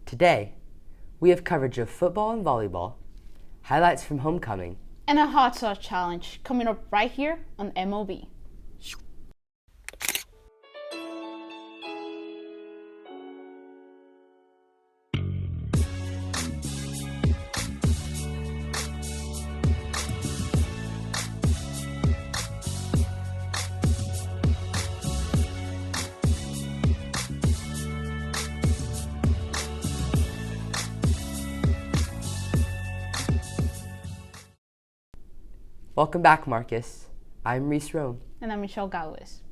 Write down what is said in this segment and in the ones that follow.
Today, we have coverage of football and volleyball, highlights from homecoming, and a hot sauce challenge coming up right here on MOB. Welcome back, Marcus. I'm Reese Rome. And I'm Michelle Galvez.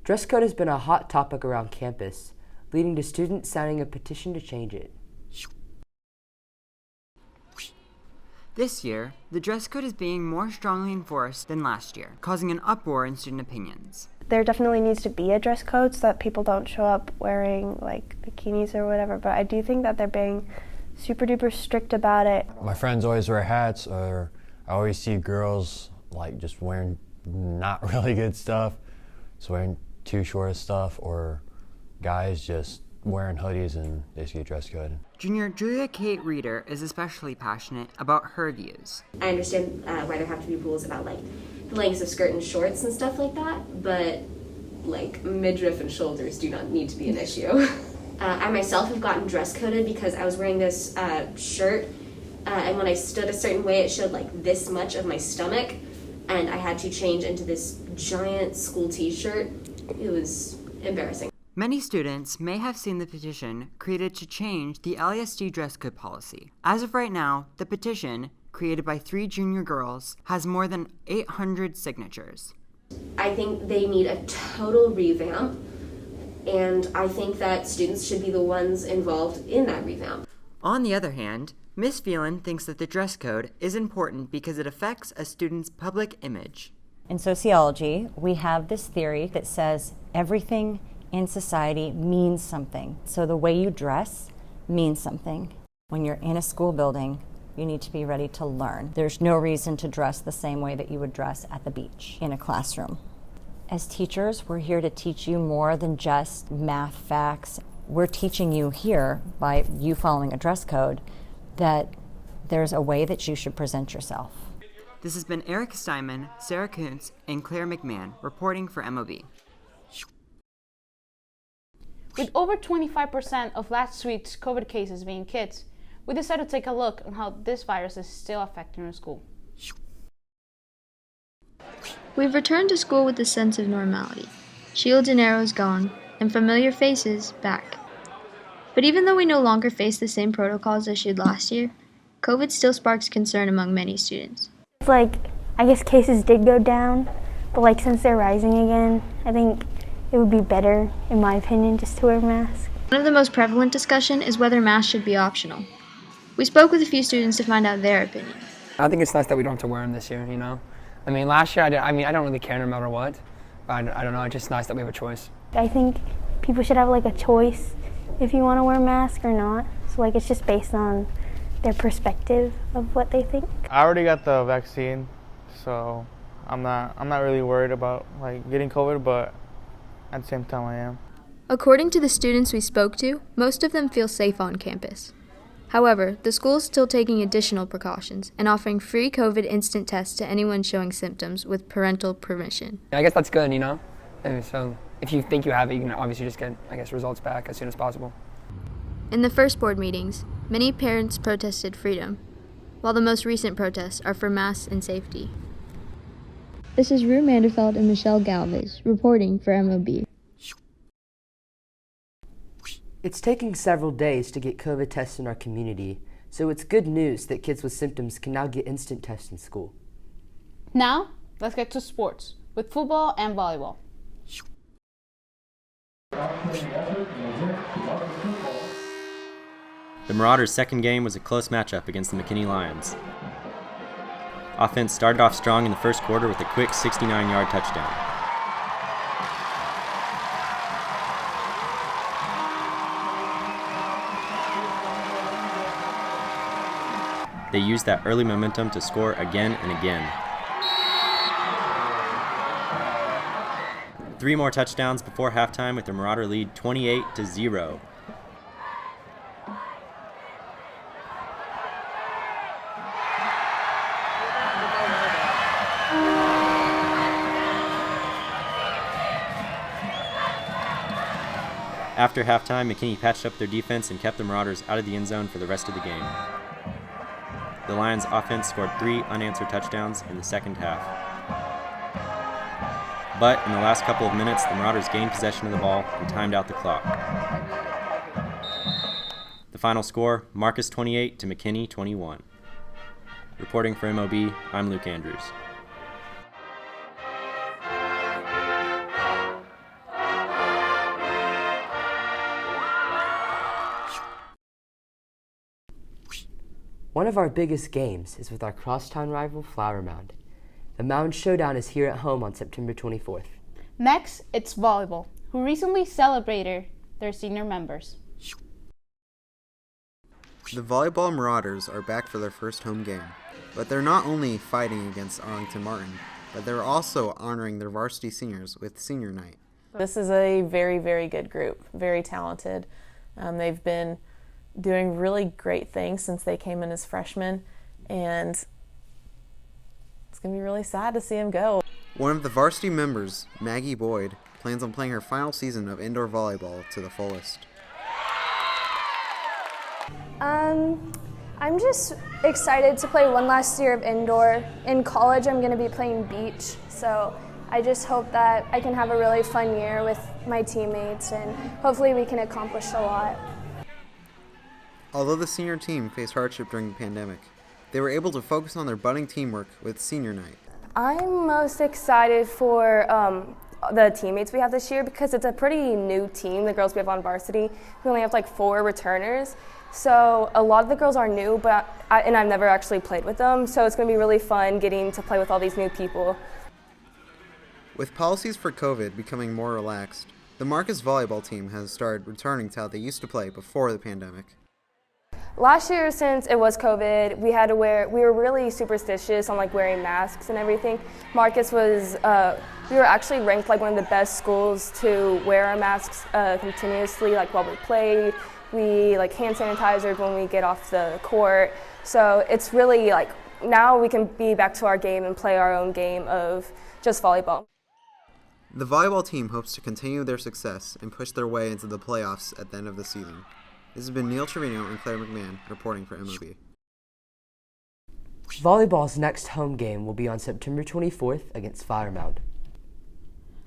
Dress code has been a hot topic around campus, leading to students signing a petition to change it. This year, the dress code is being more strongly enforced than last year, causing an uproar in student opinions. There definitely needs to be a dress code so that people don't show up wearing like bikinis or whatever, but I do think that they're being super duper strict about it. My friends always wear hats, or I always see girls like just wearing not really good stuff, just wearing too short stuff, or guys just wearing hoodies and basically dress code. Junior Julia Kate Reeder is especially passionate about her views. I understand why there have to be rules about like the lengths of skirt and shorts and stuff like that, but like midriff and shoulders do not need to be an issue. I myself have gotten dress coded because I was wearing this shirt and when I stood a certain way it showed like this much of my stomach, and I had to change into this giant school t-shirt. It was embarrassing. Many students may have seen the petition created to change the LASD dress code policy. As of right now, the petition, created by 3 junior girls, has more than 800 signatures. I think they need a total revamp, and I think that students should be the ones involved in that revamp. On the other hand, Ms. Phelan thinks that the dress code is important because it affects a student's public image. In sociology, we have this theory that says everything in society means something. So the way you dress means something. When you're in a school building, you need to be ready to learn. There's no reason to dress the same way that you would dress at the beach in a classroom. As teachers, we're here to teach you more than just math facts. We're teaching you here, by you following a dress code, that there's a way that you should present yourself. This has been Eric Steinman, Sarah Kuntz, and Claire McMahon reporting for MOB. With over 25% of last week's COVID cases being kids, we decided to take a look on how this virus is still affecting our school. We've returned to school with a sense of normality. Shields and arrows gone, and familiar faces back. But even though we no longer face the same protocols issued last year, COVID still sparks concern among many students. It's like, I guess cases did go down, but like since they're rising again, I think it would be better, in my opinion, just to wear a mask. One of the most prevalent discussion is whether masks should be optional. We spoke with a few students to find out their opinion. I think it's nice that we don't have to wear them this year, you know? I mean, last year, I don't really care no matter what, but I don't know, it's just nice that we have a choice. I think people should have like a choice if you want to wear a mask or not. So like it's just based on their perspective of what they think. I already got the vaccine, so I'm not really worried about like getting COVID, but at the same time I am. According to the students we spoke to, most of them feel safe on campus. However, the school is still taking additional precautions and offering free COVID instant tests to anyone showing symptoms with parental permission. I guess that's good, you know? And so if you think you have it, you can obviously just get, results back as soon as possible. In the first board meetings, many parents protested freedom, while the most recent protests are for masks and safety. This is Rue Manderfeld and Michelle Galvez reporting for MOB. It's taking several days to get COVID tests in our community, so it's good news that kids with symptoms can now get instant tests in school. Now, let's get to sports, with football and volleyball. The Marauders' second game was a close matchup against the McKinney Lions. Offense started off strong in the first quarter with a quick 69-yard touchdown. They used that early momentum to score again and again. 3 more touchdowns before halftime with the Marauder lead 28-0. After halftime, McKinney patched up their defense and kept the Marauders out of the end zone for the rest of the game. The Lions' offense scored 3 unanswered touchdowns in the second half. But in the last couple of minutes, the Marauders gained possession of the ball and timed out the clock. The final score, Marcus 28 to McKinney 21. Reporting for MOB, I'm Luke Andrews. One of our biggest games is with our crosstown rival Flower Mound. The Mound Showdown is here at home on September 24th. Next, it's volleyball, who recently celebrated their senior members. The Volleyball Marauders are back for their first home game, but they're not only fighting against Arlington Martin, but they're also honoring their varsity seniors with senior night. This is a very, very good group, very talented. They've been doing really great things since they came in as freshmen, and it's going to be really sad to see them go. One of the varsity members, Maggie Boyd, plans on playing her final season of indoor volleyball to the fullest. I'm just excited to play one last year of indoor. In college, I'm going to be playing beach, so I just hope that I can have a really fun year with my teammates, and hopefully we can accomplish a lot. Although the senior team faced hardship during the pandemic, they were able to focus on their budding teamwork with senior night. I'm most excited for the teammates we have this year because it's a pretty new team, the girls we have on varsity. We only have like 4 returners. So a lot of the girls are new, and I've never actually played with them, so it's going to be really fun getting to play with all these new people. With policies for COVID becoming more relaxed, the Marcus volleyball team has started returning to how they used to play before the pandemic. Last year, since it was COVID, we were really superstitious on like wearing masks and everything. Marcus was, we were actually ranked like one of the best schools to wear our masks continuously, like while we played. We like hand sanitizers when we get off the court. So it's really like, now we can be back to our game and play our own game of just volleyball. The volleyball team hopes to continue their success and push their way into the playoffs at the end of the season. This has been Neil Trevino and Claire McMahon reporting for MOB. Volleyball's next home game will be on September 24th against Flower Mound.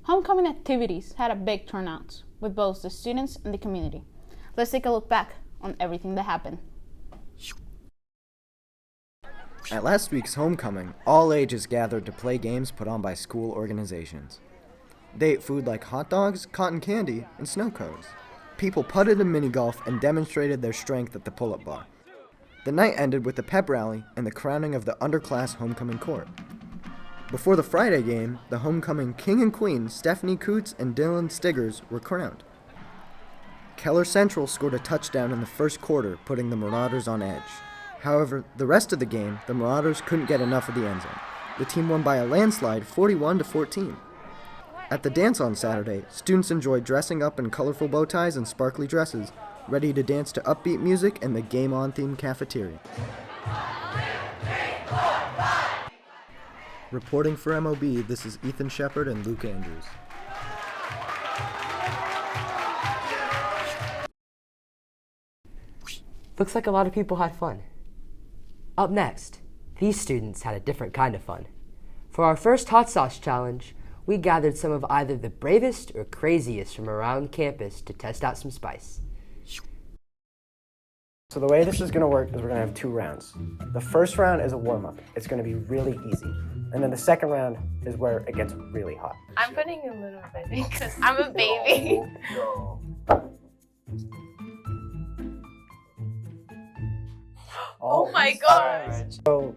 Homecoming activities had a big turnout with both the students and the community. Let's take a look back on everything that happened. At last week's homecoming, all ages gathered to play games put on by school organizations. They ate food like hot dogs, cotton candy, and snow cones. People putted and mini-golf and demonstrated their strength at the pull-up bar. The night ended with a pep rally and the crowning of the underclass homecoming court. Before the Friday game, the homecoming king and queen, Stephanie Coots and Dylan Stiggers, were crowned. Keller Central scored a touchdown in the first quarter, putting the Marauders on edge. However, the rest of the game, the Marauders couldn't get enough of the end zone. The team won by a landslide, 41-14. At the dance on Saturday, students enjoyed dressing up in colorful bow ties and sparkly dresses, ready to dance to upbeat music in the Game On themed cafeteria. Reporting for MOB, this is Ethan Shepard and Luke Andrews. Looks like a lot of people had fun. Up next, these students had a different kind of fun. For our first hot sauce challenge, we gathered some of either the bravest or craziest from around campus to test out some spice. So the way this is going to work is we're going to have 2 rounds. The first round is a warm-up. It's going to be really easy. And then the second round is where it gets really hot. I'm putting a little bit because I'm a baby. Oh my gosh! So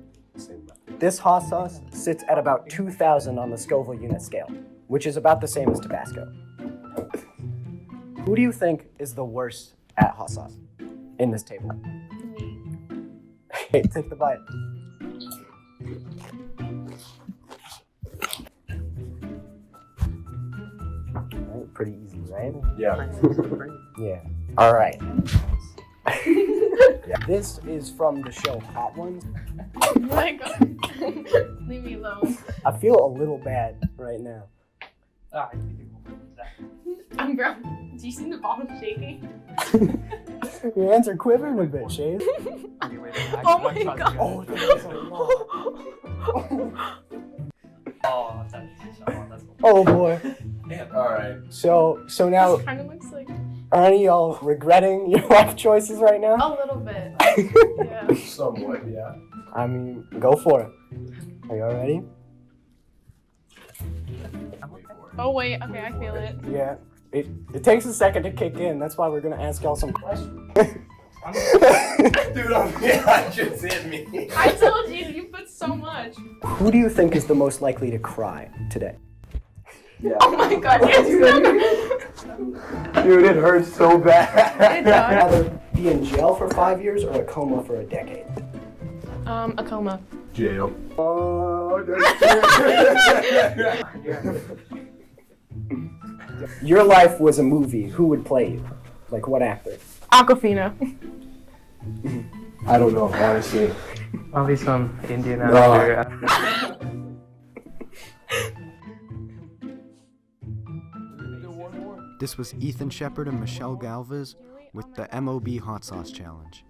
this hot sauce sits at about 2,000 on the Scoville unit scale, which is about the same as Tabasco. Who do you think is the worst at hot sauce in this table? Me. Hey, take the bite. Right, pretty easy, right? Yeah. Yeah. All right. Yeah. This is from the show Hot Ones. Oh my god. Leave me alone. I feel a little bad right now. Bro, do you see the ball shaking? Your hands are quivering a bit, Shade. Oh my god. Oh, that was a lot. Oh boy. All right. So now, This kind of looks like are any of y'all regretting your life choices right now? a little bit. Yeah. Somewhat, yeah. I mean, go for it. Are y'all ready? Oh wait, okay, I feel it. Yeah. It takes a second to kick in. That's why we're gonna ask y'all some questions. Dude, yeah, just hit me. I told you, you put so much. Who do you think is the most likely to cry today? Yeah. Oh my god, yes. Dude, it hurts so bad. It does. Rather be in jail for 5 years or a coma for a decade? A coma. Jail. Oh, Your life was a movie. Who would play you? Like what actor? Aquafina. I don't know, honestly. Probably some Indian No. actor. This was Ethan Shepard and Michelle Galvez with the MOB Hot Sauce Challenge.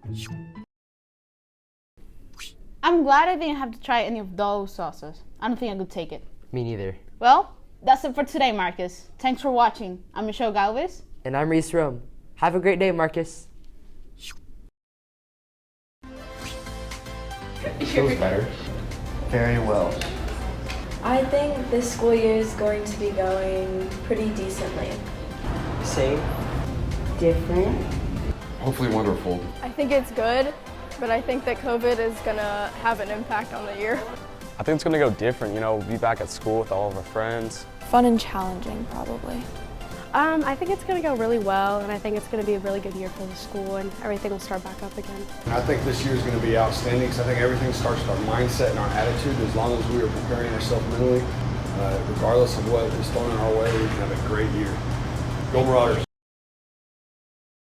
I'm glad I didn't have to try any of those sauces. I don't think I could take it. Me neither. Well, that's it for today, Marcus. Thanks for watching. I'm Michelle Galvez. And I'm Reese Rome. Have a great day, Marcus. Feels better. Very well. I think this school year is going to be going pretty decently. Same. Different. Hopefully wonderful. I think it's good, but I think that COVID is gonna have an impact on the year. I think it's gonna go different, you know, be back at school with all of our friends. Fun and challenging, probably. I think it's going to go really well, and I think it's going to be a really good year for the school, and everything will start back up again. I think this year is going to be outstanding because I think everything starts with our mindset and our attitude. As long as we are preparing ourselves mentally, regardless of what is thrown in our way, we can have a great year. Go Marauders!